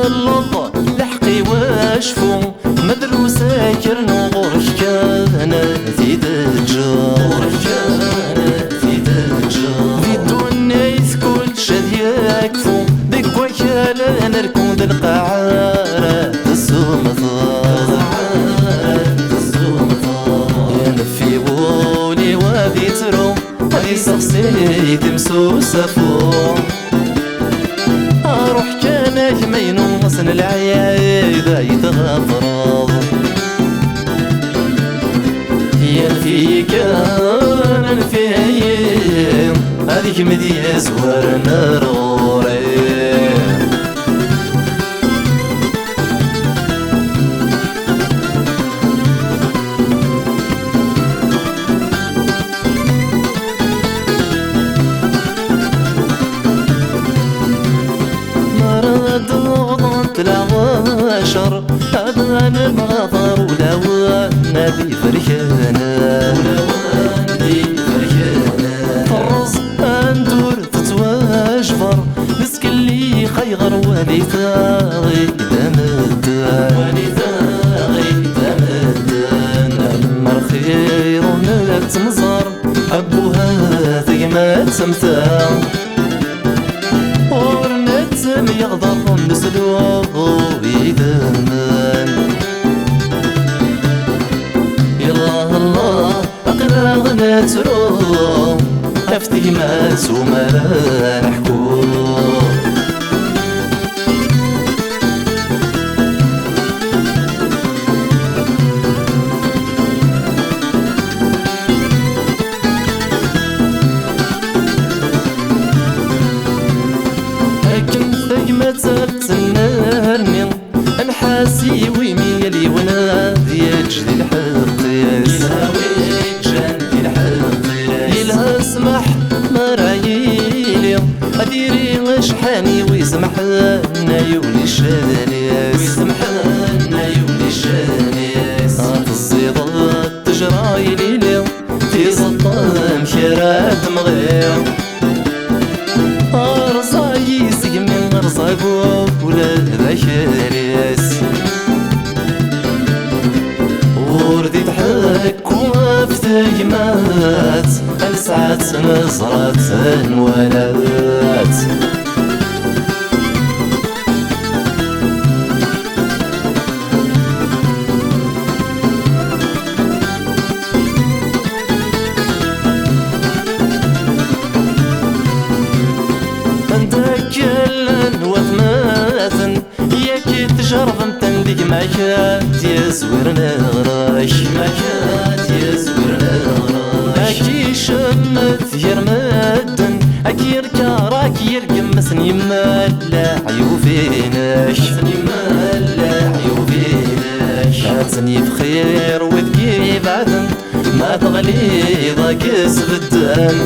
اللظة لحقي واشفو مدروسة كرنو غورك كان في دجار في الدنيا كل شد يكفو ديك وكالة نركض القعارة ينفي بولي وادي ترو وادي سقسي تمسو سفو روح كان يمينو مصن العيايدة يتغفرض ينفي كان الفيم هذيك مدي زوار نروري العواشر أبان المغفر ولو نادي فرحانا فرز أندور تتواجفر مسك اللي خيغر ولي ثاغي دمدان أمر خير ونلت مزار أبوها ثقمات سمثان يغضر نسلوه يدمن يلا الله أقرأ نتروه أفتي ماس وما نحكوه تنرني انحاسي ويميلي ونادي يجدي الحق يلها اسمح مرايلي اديري وشحاني ويسمح لنا يولي الشاليس الزيضات تجرايلي لي في سلطان خيرات مغير ولا ذاكريس وردي ضحك وفتيمات ألسعت نزرة ولات تجرب متندق ماكات يزورنا غراش أكي شمت يرمدن أكي ركاراك يرقم مسن يمالا عيوفيناش هاتني بخير وذكي بعدن ما تغلي ضاكس بالدم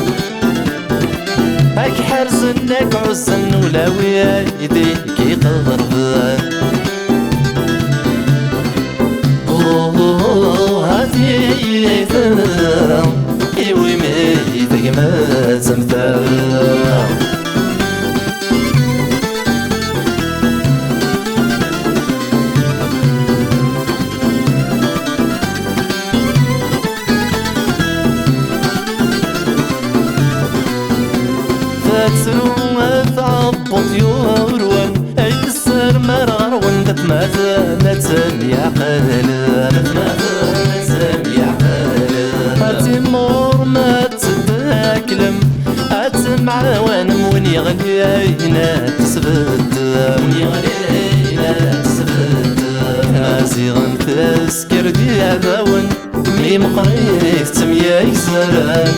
هاك حرزنك عزن ولا ويديك يقربان هاتي ثنام إيوي ميتك ما تمثال تسرو تعبط يوروان اي تسر مرغرون تتمازن يعقل تيمور ما تتاكلم اتمعاون وين يغلينا تسبت زيغن تسكر دياباون مي مقريت تميا يسران